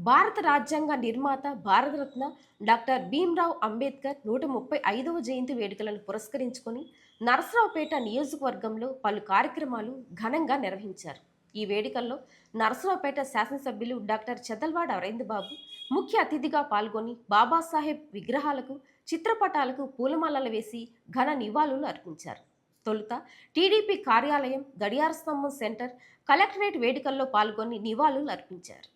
భారత రాజ్యాంగ నిర్మాత భారతరత్న డాక్టర్ భీమ్రావ్ అంబేద్కర్ 135వ జయంతి వేడుకలను పురస్కరించుకొని నరసరావుపేట నియోజకవర్గంలో పలు కార్యక్రమాలు ఘనంగా నిర్వహించారు. ఈ వేడుకల్లో నరసరావుపేట శాసనసభ్యులు డాక్టర్ చెదల్వాడ అరవిందబాబు ముఖ్య అతిథిగా పాల్గొని బాబాసాహెబ్ విగ్రహాలకు, చిత్రపటాలకు పూలమాలలు వేసి ఘన నివాళులు అర్పించారు. తొలుత టీడీపీ కార్యాలయం, గడియార స్తంభం సెంటర్, కలెక్టరేట్ వేడుకల్లో పాల్గొని నివాళులు అర్పించారు.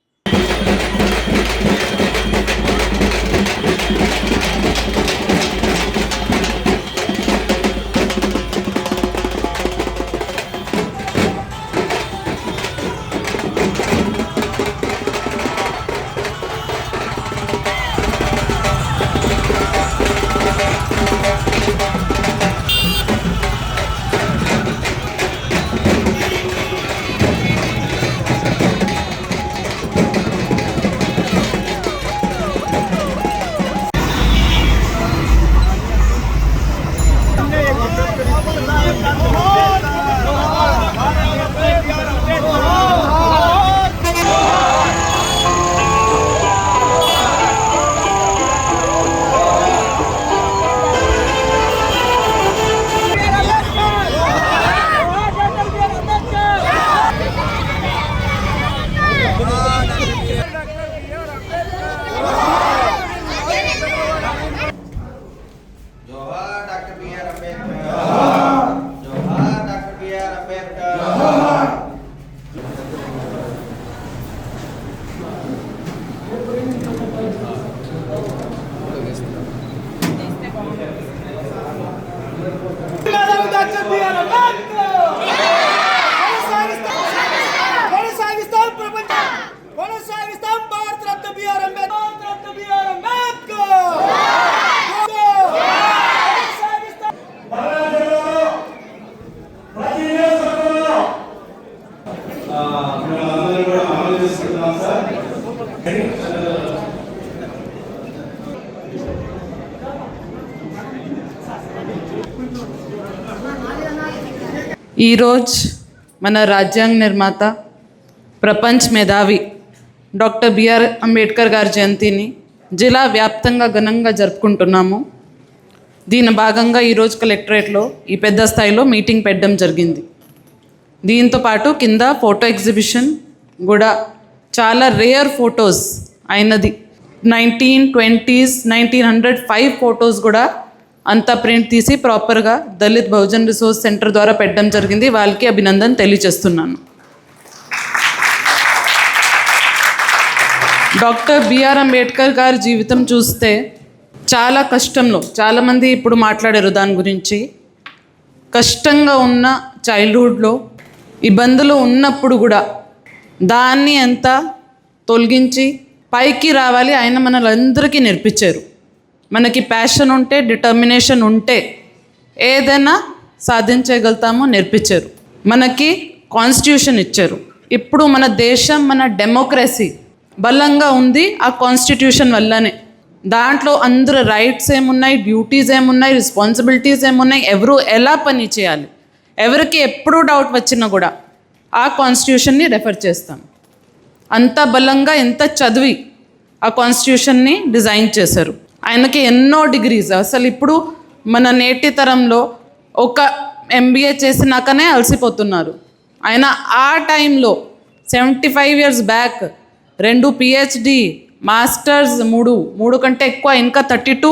ఈరోజు మన రాజ్యాంగ నిర్మాత, ప్రపంచ మేధావి డాక్టర్ బిఆర్ అంబేద్కర్ గారి జయంతిని జిల్లా వ్యాప్తంగా ఘనంగా జరుపుకుంటున్నాము. దీని భాగంగా ఈరోజు కలెక్టరేట్లో ఈ పెద్ద స్థాయిలో మీటింగ్ పెట్టడం జరిగింది. దీంతో పాటు కింద ఫోటో ఎగ్జిబిషన్ కూడా చాలా రేర్ ఫొటోస్ అయినది. 1920s 1905 ఫొటోస్ కూడా అంతా ప్రింట్ తీసి ప్రాపర్గా దళిత్ బహుజన్ రిసోర్స్ సెంటర్ ద్వారా పెట్టడం జరిగింది. వాళ్ళకి అభినందన తెలియజేస్తున్నాను. డాక్టర్ బిఆర్ అంబేద్కర్ గారి జీవితం చూస్తే చాలా కష్టంలో, చాలామంది ఇప్పుడు మాట్లాడారు దాని గురించి. కష్టంగా ఉన్న చైల్డ్హుడ్లో ఇబ్బందులు ఉన్నప్పుడు కూడా దాన్ని ఎంత తొలగించి పైకి రావాలి ఆయన మనలందరికీ నేర్పించారు. మనకి ప్యాషన్ ఉంటే, డిటర్మినేషన్ ఉంటే ఏదైనా సాధించగలుగుతామో నేర్పించారు. మనకి కాన్స్టిట్యూషన్ ఇచ్చారు. ఇప్పుడు మన దేశం, మన డెమోక్రసీ బలంగా ఉంది ఆ కాన్స్టిట్యూషన్ వల్లనే. దాంట్లో అందరు రైట్స్ ఏమున్నాయి, డ్యూటీస్ ఏమున్నాయి, రెస్పాన్సిబిలిటీస్ ఏమున్నాయి, ఎవరు ఎలా పని చేయాలి, ఎవరికి ఎప్పుడు డౌట్ వచ్చినా కూడా ఆ కాన్స్టిట్యూషన్ని రెఫర్ చేస్తాం. అంత బలంగా, ఎంత చదివి ఆ కాన్స్టిట్యూషన్ని డిజైన్ చేశారు. ఆయనకి ఎన్నో డిగ్రీస్. అసలు ఇప్పుడు మన నేటి తరంలో ఒక MBA చేసినాకనే అలసిపోతున్నారు. ఆయన ఆ టైంలో 75 years బ్యాక్ 2 PhD, మాస్టర్స్ 3 కంటే ఎక్కువ, ఇంకా 32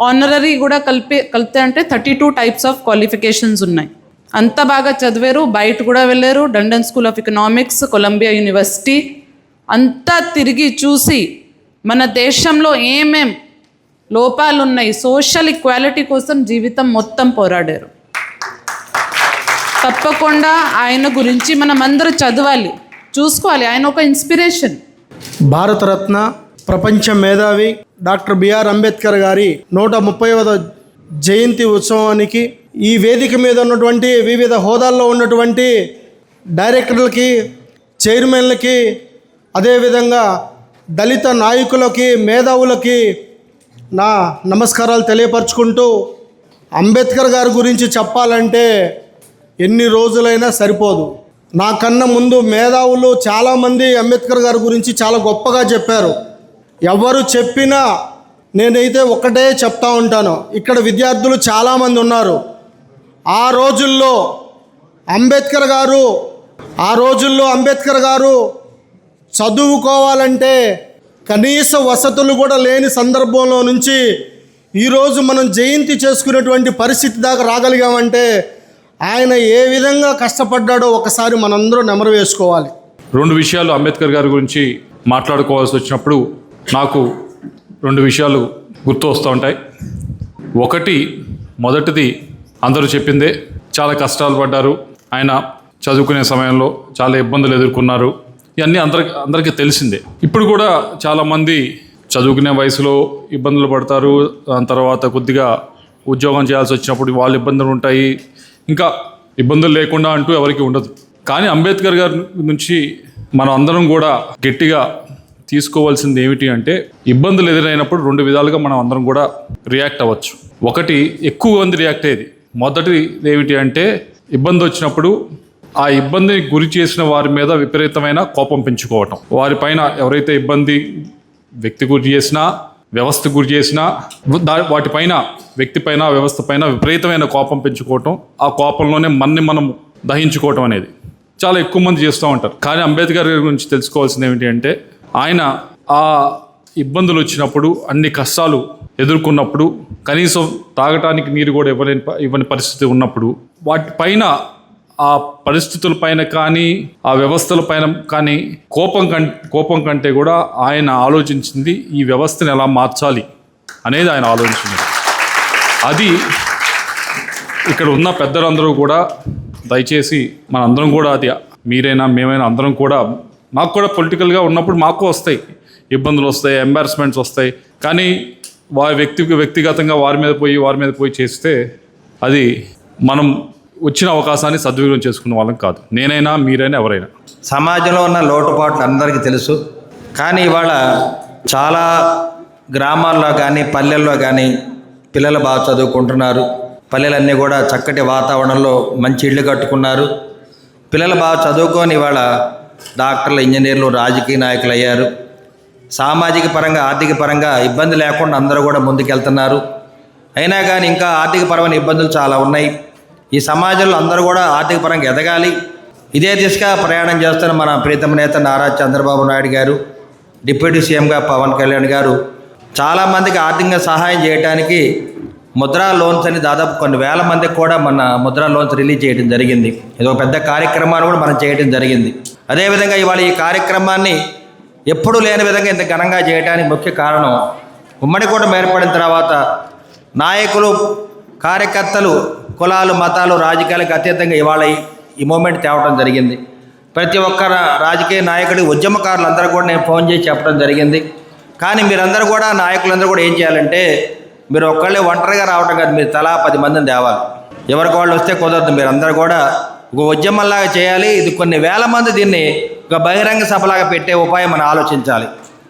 ఆనరరీ కూడా కలిపితే అంటే 32 టైప్స్ ఆఫ్ క్వాలిఫికేషన్స్ ఉన్నాయి. అంత బాగా చదివారు. బయట కూడా వెళ్ళారు. London school of economics, Columbia university అంతా తిరిగి చూసి మన దేశంలో ఏమేం లోపాలు ఉన్నాయి, సోషల్ ఈక్వాలిటీ కోసం జీవితం మొత్తం పోరాడారు. తప్పకుండా ఆయన గురించి మనం అందరూ చదవాలి, చూసుకోవాలి. ఆయన ఒక ఇన్స్పిరేషన్. భారతరత్న, ప్రపంచ మేధావి డాక్టర్ బిఆర్ అంబేద్కర్ గారి 130వ జయంతి ఉత్సవానికి ఈ వేదిక మీద ఉన్నటువంటి వివిధ హోదాల్లో ఉన్నటువంటి డైరెక్టర్లకి, చైర్మన్లకి, అదేవిధంగా దళిత నాయకులకి, మేధావులకి నా నమస్కారాలు తెలియపరచుకుంటూ, అంబేద్కర్ గారి గురించి చెప్పాలంటే ఎన్ని రోజులైనా సరిపోదు. నాకన్నా ముందు మేధావులు చాలామంది అంబేద్కర్ గారి గురించి చాలా గొప్పగా చెప్పారు. ఎవరు చెప్పినా నేనైతే ఒకటే చెప్తా ఉంటాను, ఇక్కడ విద్యార్థులు చాలామంది ఉన్నారు. ఆ రోజుల్లో అంబేద్కర్ గారు చదువుకోవాలంటే కనీస వసతులు కూడా లేని సందర్భంలో నుంచి ఈరోజు మనం జయంతి చేసుకునేటువంటి పరిస్థితి దాకా రాగలిగామంటే ఆయన ఏ విధంగా కష్టపడ్డాడో ఒకసారి మనందరూ నెమరు వేసుకోవాలి. 2 విషయాలు అంబేద్కర్ గారి గురించి మాట్లాడుకోవాల్సి వచ్చినప్పుడు నాకు 2 విషయాలు గుర్తు వస్తూ ఉంటాయి. మొదటిది అందరూ చెప్పిందే, చాలా కష్టాలు పడ్డారు ఆయన చదువుకునే సమయంలో, చాలా ఇబ్బందులు ఎదుర్కొన్నారు. ఇవన్నీ అందరికీ తెలిసిందే. ఇప్పుడు కూడా చాలామంది చదువుకునే వయసులో ఇబ్బందులు పడతారు. దాని తర్వాత కొద్దిగా ఉద్యోగం చేయాల్సి వచ్చినప్పుడు వాళ్ళు ఇబ్బందులు ఉంటాయి. ఇంకా ఇబ్బందులు లేకుండా అంటూ ఎవరికి ఉండదు. కానీ అంబేద్కర్ గారి నుంచి మనం అందరం కూడా గట్టిగా తీసుకోవాల్సింది ఏమిటి అంటే, ఇబ్బందులు ఎదురైనప్పుడు 2 విధాలుగా మనం అందరం కూడా రియాక్ట్ అవ్వచ్చు. ఒకటి, ఎక్కువ మంది రియాక్ట్ అయ్యేది. మొదటిది ఏమిటి అంటే, ఇబ్బంది వచ్చినప్పుడు ఆ ఇబ్బందిని గురి చేసిన వారి మీద విపరీతమైన కోపం పెంచుకోవటం. వారిపైన ఎవరైతే ఇబ్బంది వ్యక్తి గురి చేసినా, వ్యవస్థ గురి చేసినా, వాటిపైన, వ్యక్తిపైన, వ్యవస్థ పైన విపరీతమైన కోపం పెంచుకోవటం, ఆ కోపంలోనే మనం దహించుకోవటం అనేది చాలా ఎక్కువ మంది చేస్తూ ఉంటారు. కానీ అంబేద్కర్ గారి గురించి తెలుసుకోవాల్సింది ఏమిటి అంటే, ఆయన ఆ ఇబ్బందులు వచ్చినప్పుడు, అన్ని కష్టాలు ఎదుర్కొన్నప్పుడు, కనీసం తాగటానికి నీరు కూడా ఇవ్వని పరిస్థితి ఉన్నప్పుడు, వాటిపైన, ఆ పరిస్థితులపైన కానీ, ఆ వ్యవస్థలపైన కానీ కోపం కంటే కూడా ఆయన ఆలోచించింది ఈ వ్యవస్థను ఎలా మార్చాలి అనేది ఆయన ఆలోచించింది. అది ఇక్కడ ఉన్న పెద్దలందరూ కూడా దయచేసి మనందరం కూడా, అది మీరైనా మేమైనా అందరం కూడా, మాకు కూడా పొలిటికల్గా ఉన్నప్పుడు మాకు వస్తాయి ఇబ్బందులు, వస్తాయి ఎంబారస్మెంట్స్ వస్తాయి. కానీ వ్యక్తిగతంగా వారి మీద పోయి చేస్తే అది మనం వచ్చిన అవకాశాన్ని సద్వినియోగం చేసుకున్న వాళ్ళం కాదు. నేనైనా, మీరైనా, ఎవరైనా. సమాజంలో ఉన్న లోటుపాట్లు అందరికీ తెలుసు. కానీ ఇవాళ చాలా గ్రామాల్లో కానీ, పల్లెల్లో కానీ పిల్లలు బాగా చదువుకుంటున్నారు. పల్లెలన్నీ కూడా చక్కటి వాతావరణంలో మంచి ఇళ్ళు కట్టుకున్నారు. పిల్లలు బాగా చదువుకొని ఇవాళ డాక్టర్లు, ఇంజనీర్లు, రాజకీయ నాయకులు అయ్యారు. సామాజిక పరంగా, ఆర్థిక పరంగా ఇబ్బంది లేకుండా అందరూ కూడా ముందుకెళ్తున్నారు. అయినా కానీ ఇంకా ఆర్థిక పరమైన ఇబ్బందులు చాలా ఉన్నాయి. ఈ సమాజంలో అందరూ కూడా ఆర్థిక పరంగా ఎదగాలి. ఇదే దిశగా ప్రయాణం చేస్తున్న మన ప్రీతమ నేత నారా చంద్రబాబు నాయుడు గారు, డిప్యూటీ సీఎంగా పవన్ కళ్యాణ్ గారు చాలామందికి ఆర్థికంగా సహాయం చేయడానికి ముద్రా లోన్స్ అని దాదాపు కొన్ని వేల మందికి కూడా మన ముద్రా లోన్స్ రిలీజ్ చేయడం జరిగింది. ఇది ఒక పెద్ద కార్యక్రమాన్ని కూడా మనం చేయడం జరిగింది. అదేవిధంగా ఇవాళ ఈ కార్యక్రమాన్ని ఎప్పుడూ లేని విధంగా ఇంత ఘనంగా చేయడానికి ముఖ్య కారణం, ఉమ్మడి కూటమి ఏర్పడిన తర్వాత నాయకులు, కార్యకర్తలు, కులాలు, మతాలు, రాజకీయాలకు అతీతంగా ఇవాళ ఈ మూమెంట్ తేవడం జరిగింది. ప్రతి ఒక్క రాజకీయ నాయకుడి, ఉద్యమకారులు అందరూ కూడా నేను ఫోన్ చేసి చెప్పడం జరిగింది. కానీ మీరందరూ కూడా, నాయకులందరూ కూడా ఏం చేయాలంటే, మీరు ఒక్కళ్ళే ఒంటరిగా రావటం కాదు, మీరు తలా 10 మందిని తేవాలి. ఎవరికి వాళ్ళు వస్తే కుదరదు. మీరందరూ కూడా ఒక ఉద్యమంలాగా చేయాలి. ఇది కొన్ని వేల మంది దీన్ని ఒక బహిరంగ సభలాగా పెట్టే ఉపాయం మనం ఆలోచించాలి.